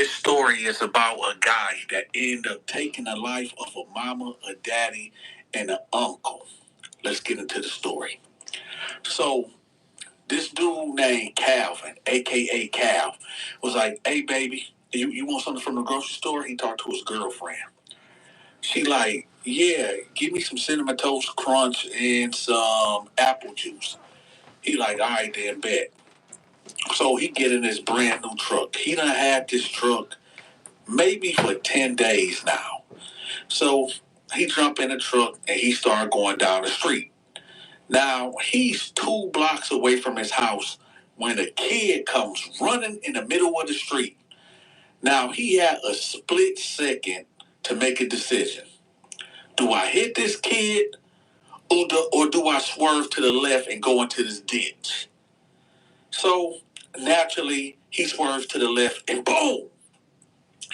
This story is about a guy that ended up taking the life of a mama, a daddy, and an uncle. Let's get into the story. So, this dude named Calvin, aka Cal, was like, "Hey, baby, you want something from the grocery store?" He talked to his girlfriend. She like, "Yeah, give me some cinnamon toast crunch and some apple juice." He like, "All right, then, bet." So he get in this brand new truck. He done had this truck maybe for 10 days now. So he jump in the truck and he started going down the street. Now he's 2 blocks away from his house when a kid comes running in the middle of the street. Now he had a split second to make a decision. Do I hit this kid or do I swerve to the left and go into this ditch? So naturally he swerves to the left and boom!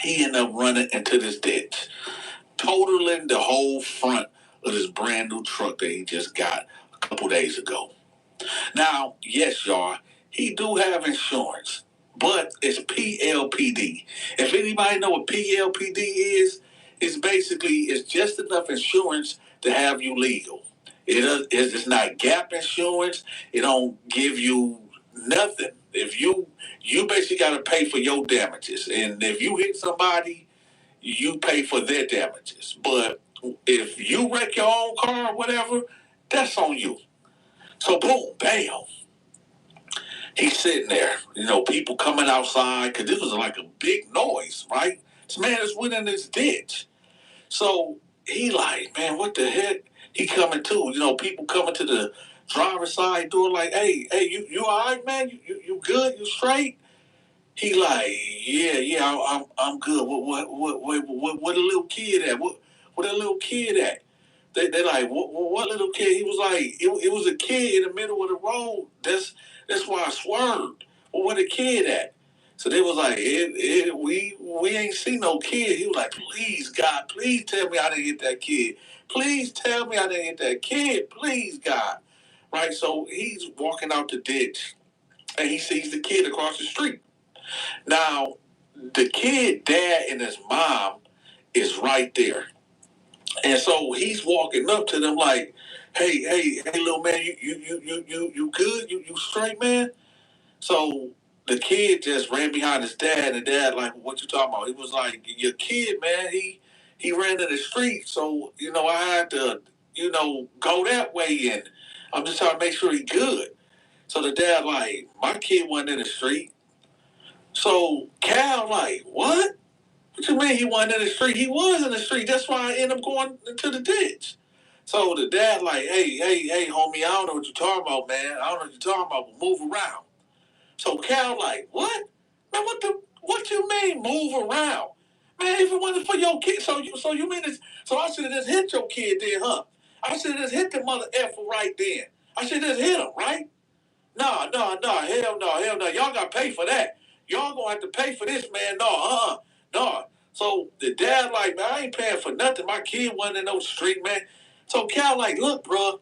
He ended up running into this ditch, totaling the whole front of this brand new truck that he just got a couple days ago. Now, yes, y'all, he do have insurance, but it's PLPD. If anybody know what PLPD is, it's just enough insurance to have you legal. It's not gap insurance. It don't give you nothing. If you basically got to pay for your damages, and if you hit somebody, you pay for their damages. But if you wreck your own car or whatever, that's on you. So boom, bam. He's sitting there. People coming outside because this was like a big noise, right? This man is within this ditch. So he like, man, what the heck? He coming to. People coming to the driver's side door like, hey, you all right, man? You good? You straight? He like, yeah, I'm good. What a little kid at? What a little kid at? They like, what little kid? He was like, it was a kid in the middle of the road. That's why I swerved. Well, where the kid at? So they was like, we ain't seen no kid. He was like, please, God, please tell me I didn't hit that kid. Please tell me I didn't hit that kid. Please, God. Right? So he's walking out the ditch and he sees the kid across the street. Now, the kid, dad, and his mom is right there. And so he's walking up to them like, hey, little man, you good? You straight, man? So the kid just ran behind his dad, and dad like, what you talking about? He was like, your kid, man, he ran in the street, so I had to, go that way, and I'm just trying to make sure he good. So the dad like, my kid wasn't in the street. So Cal like, what? What you mean he wasn't in the street? He was in the street. That's why I ended up going into the ditch. So the dad like, hey, homie, I don't know what you're talking about, man. I don't know what you're talking about, but move around. So Cal like, what? Man, what you mean move around? Man, if it wasn't for your kid, so you mean this? So I should have just hit your kid then, huh? I should have just hit the mother effer right then. I should have just hit him, right? No, hell no. Y'all got to pay for that. Y'all gonna have to pay for this, man. No. So the dad like, man, I ain't paying for nothing. My kid wasn't in no street, man. So Cal like, look, bro,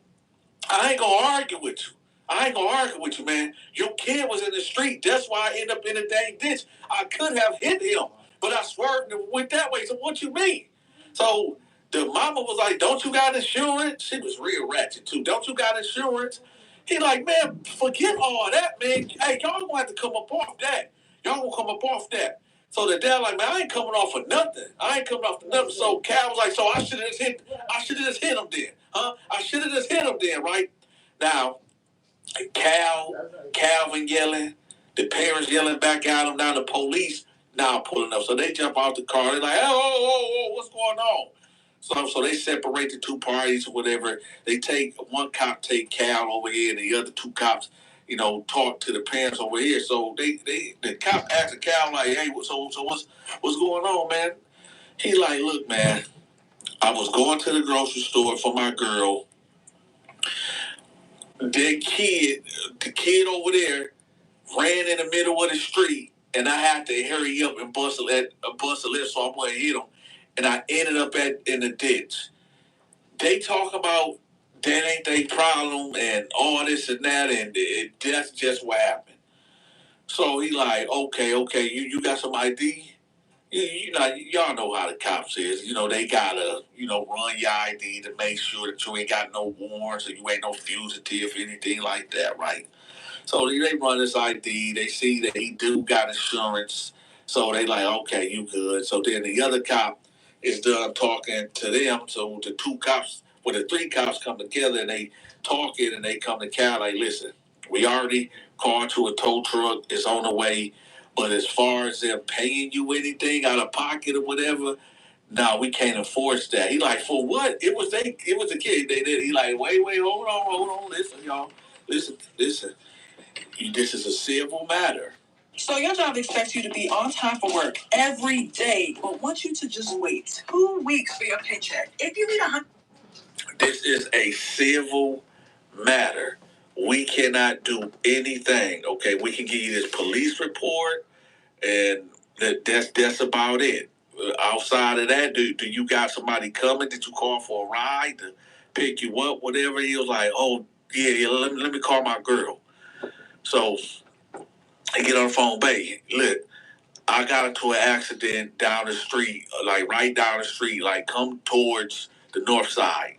I ain't gonna argue with you, man. Your kid was in the street. That's why I ended up in a dang ditch. I could have hit him, but I swerved and went that way. So what you mean? So the mama was like, don't you got insurance? She was real ratchet too. Don't you got insurance? He like, man, forget all that, man. Hey, y'all gonna have to come up off that. Y'all gonna come up off that. So the dad like, man, I ain't coming off for nothing. So Cal was like, so I should have just hit him then, huh? I should have just hit him then, right? Now, Calvin yelling, the parents yelling back at him. Now the police now pulling up. So they jump out the car. They're like, oh, what's going on? So they separate the two parties or whatever. One cop take Cal over here, and the other two cops, talk to the parents over here. So the cop asked Cal like, hey, so what's going on, man? He like, look, man, I was going to the grocery store for my girl. The kid over there ran in the middle of the street, and I had to hurry up and bust a left, so I wouldn't hit him, and I ended up in the ditch. They talk about that ain't their problem and all this and that, and that's just what happened. So he like, okay, you got some ID? y'all know how the cops is. They gotta, run your ID to make sure that you ain't got no warrants or you ain't no fugitive, anything like that, right? So they run his ID. They see that he do got insurance. So they like, okay, you good. So then the other cop is done talking to them. So the two cops, well, the three cops come together and they talking and they come to Cal like, listen, we already called to a tow truck. It's on the way. But as far as them paying you anything out of pocket or whatever, no, we can't enforce that. He like, for what? It was a kid. They did. He like, wait, hold on. Listen, y'all. Listen. This is a civil matter. So your job expects you to be on time for work every day, but wants you to just wait 2 weeks for your paycheck. If you need This is a civil matter. We cannot do anything. Okay, we can give you this police report, and that's about it. Outside of that, do you got somebody coming? Did you call for a ride to pick you up? Whatever. He was like, oh yeah, let me call my girl. So I get on the phone, babe. Look, I got into an accident down the street, like right down the street, like come towards the north side.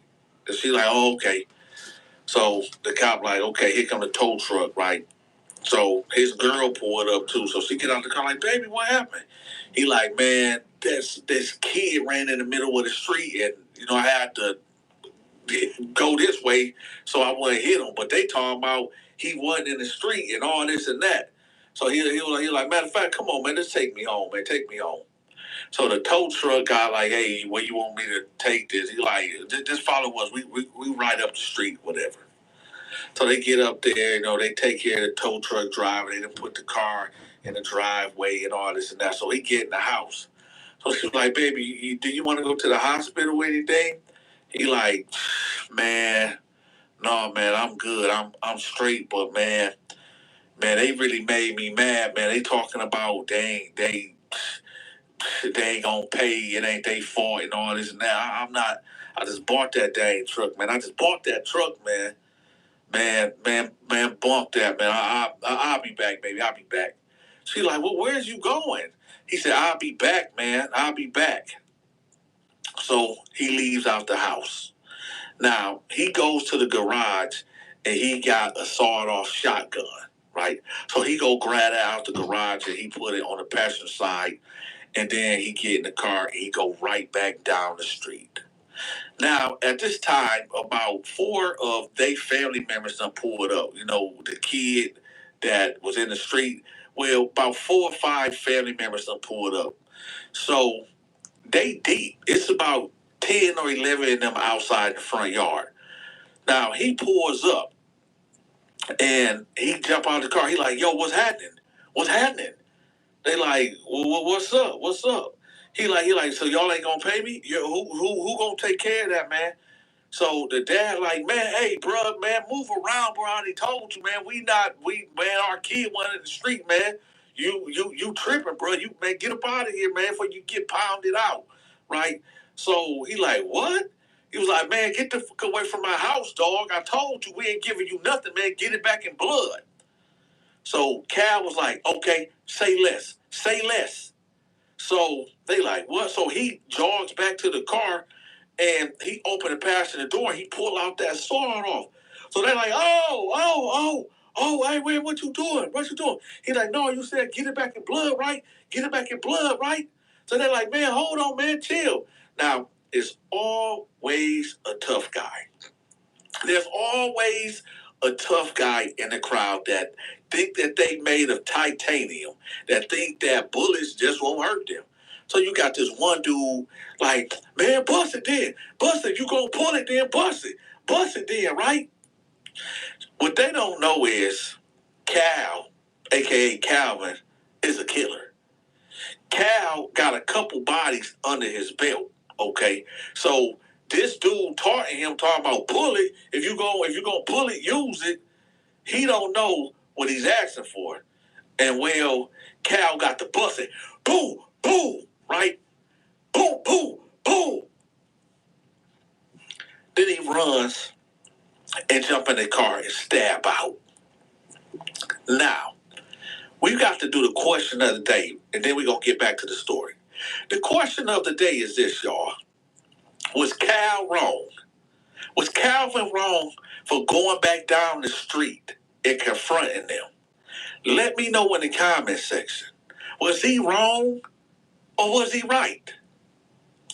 And she like, oh, okay. So the cop like, okay, here come the tow truck, right? So his girl pulled up too. So she get out the car like, baby, what happened? He like, man, this kid ran in the middle of the street, and I had to go this way so I wouldn't hit him. But they talking about he wasn't in the street and all this and that. So he was like, matter of fact, come on, man, just take me home, man, take me home. So the tow truck guy like, hey, where you want me to take this? He like, just follow us. We right up the street, whatever. So they get up there, they take care of the tow truck driver. They done put the car in the driveway and all this and that. So he get in the house. So she was like, baby, do you want to go to the hospital or anything? He like, man, no, man, I'm good. I'm straight, but man, they really made me mad, man. They talking about they ain't gonna pay. It ain't their fault and all this and that. I'm not. I just bought that dang truck, man. I just bought that truck, man. Man, bump that, man. I'll be back, baby. I'll be back. She like, well, where's you going? He said, I'll be back, man. I'll be back. So he leaves out the house. Now, he goes to the garage and he got a sawed-off shotgun, right? So he go grab it out the garage and he put it on the passenger side, and then he get in the car and he go right back down the street. Now, at this time, about 4 of their family members done pulled up. The kid that was in the street. Well, about 4 or 5 family members done pulled up. So they deep. It's about 10 or 11 of them outside the front yard. Now, he pulls up and he jump out of the car. He like, yo, what's happening? What's happening? They like, well, what's up? What's up? He like, so y'all ain't gonna pay me? Who gonna take care of that, man? So the dad like, man, hey, bro, man, move around, bro. I already told you, man. Man, our kid went in the street, man. You tripping, bro. You, man, get up out of here, man, before you get pounded out, right? So he like, what? He was like, man, get the fuck away from my house, dog. I told you we ain't giving you nothing, man. Get it back in blood. So Cal was like, okay, say less. Say less. So they like, what? So he jogs back to the car and he opened the passenger door. He pulled out that sword off. So they're like, hey, wait, what you doing? What you doing? He like, no, you said get it back in blood, right? Get it back in blood, right? So they're like, man, hold on, man, chill. Now, it's always a tough guy. There's always a tough guy in the crowd that think that they made of titanium, that think that bullets just won't hurt them. So you got this one dude like, man, bust it then. Bust it. You gonna pull it then, bust it. Bust it then, right? What they don't know is Cal, aka Calvin, is a killer. Cal got a couple bodies under his belt. Okay. So this dude taunting him, talking about pull it. If you gonna pull it, use it. He don't know what he's asking for. And well, Cal got the bust it. Boom, boom, right? Boom, boom, boom. Then he runs and jump in the car and stab out. Now, we've got to do the question of the day, and then we're going to get back to the story. The question of the day is this, y'all. Was Cal wrong? Was Calvin wrong for going back down the street and confronting them? Let me know in the comment section. Was he wrong or was he right?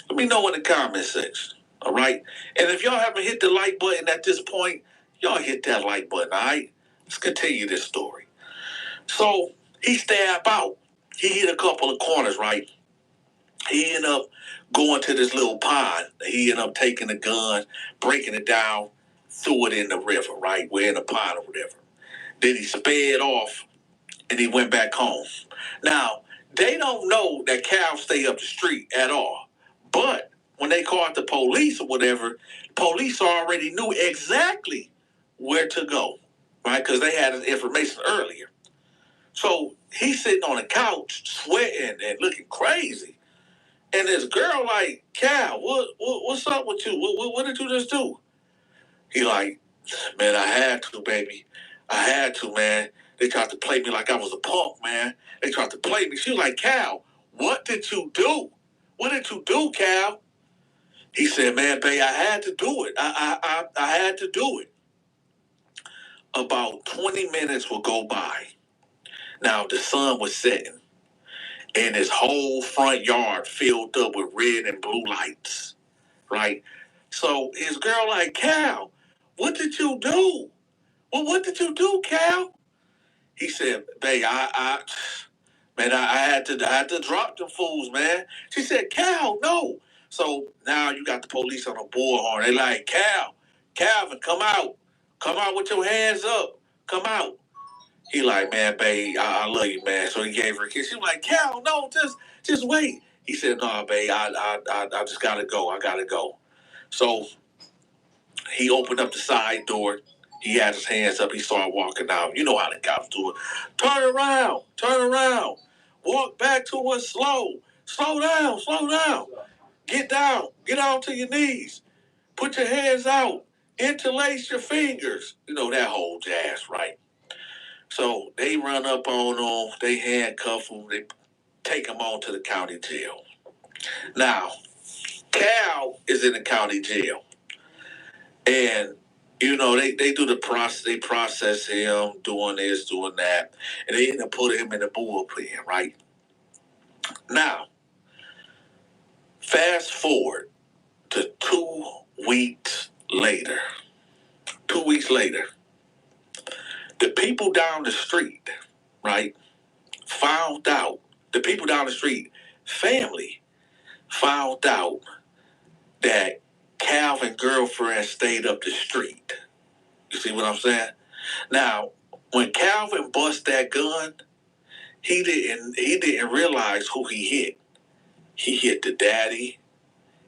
Let me know in the comment section. All right? And if y'all haven't hit the like button at this point, y'all hit that like button, all right? Let's continue this story. So he stabbed out. He hit a couple of corners, right? He ended up going to this little pond. He ended up taking the gun, breaking it down, threw it in the river, right? We're in the pond or whatever. Then he sped off and he went back home. Now, they don't know that Cal stayed up the street at all. But when they called the police or whatever, police already knew exactly where to go, right? Because they had his information earlier. So he's sitting on a couch, sweating and looking crazy. And this girl like, Cal, what's up with you? What did you just do? He like, man, I had to, baby. I had to, man. They tried to play me like I was a punk, man. They tried to play me. She was like, Cal, what did you do? What did you do, Cal? He said, man, babe, I had to do it. I had to do it. About 20 minutes would go by. Now, the sun was setting, and his whole front yard filled up with red and blue lights, right? So his girl like, Cal, what did you do? Well, what did you do, Cal? He said, babe, I had to drop them fools, man. She said, Cal, no. So now you got the police on a bullhorn. They like, Calvin, come out. Come out with your hands up. Come out. He like, man, babe, I love you, man. So he gave her a kiss. She was like, Cal, no, just wait. He said, no, babe, I just gotta go. I gotta go. So he opened up the side door. He had his hands up. He started walking out. You know how the cops do it. Turn around. Turn around. Walk back to us slow. Slow down. Slow down. Get down. Get down to your knees. Put your hands out. Interlace your fingers. You know, that whole jazz, right? So they run up on him. They handcuff him. They take him on to the county jail. Now, Cal is in the county jail. And you know, they do the process, they process him, doing this, doing that, and they end up putting him in the bullpen, right? Now, fast forward to 2 weeks later. 2 weeks later, the people down the street, right, found out, the people down the street, family, found out that Calvin's girlfriend stayed up the street. You see what I'm saying? Now, when Calvin bust that gun, he didn't realize who he hit. He hit the daddy,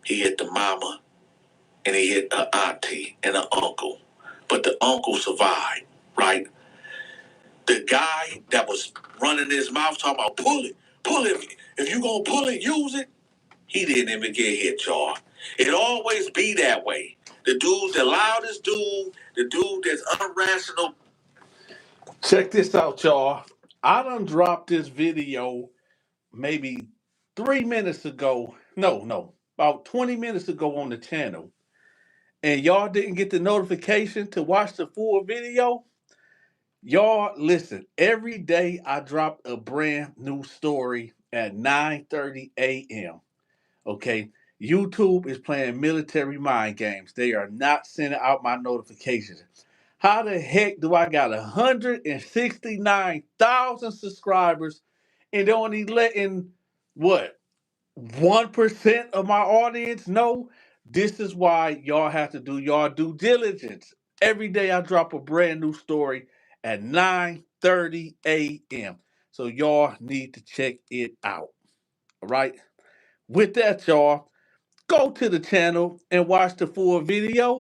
he hit the mama, and he hit an auntie and an uncle. But the uncle survived, right? The guy that was running his mouth talking about pull it. If you gonna pull it, use it. He didn't even get hit, y'all. It always be that way. The loudest dude, the dude that's unrational. Check this out, y'all. I done dropped this video maybe 3 minutes ago. No, about 20 minutes ago on the channel. And y'all didn't get the notification to watch the full video. Y'all, listen, every day I drop a brand new story at 9:30 a.m. Okay, YouTube is playing military mind games. They are not sending out my notifications. How the heck do I got 169,000 subscribers and only letting what 1% of my audience know? This is why y'all have to do y'all due diligence. Every day I drop a brand new story at 9:30 a.m. So y'all need to check it out. All right. With that, y'all, go to the channel and watch the full video.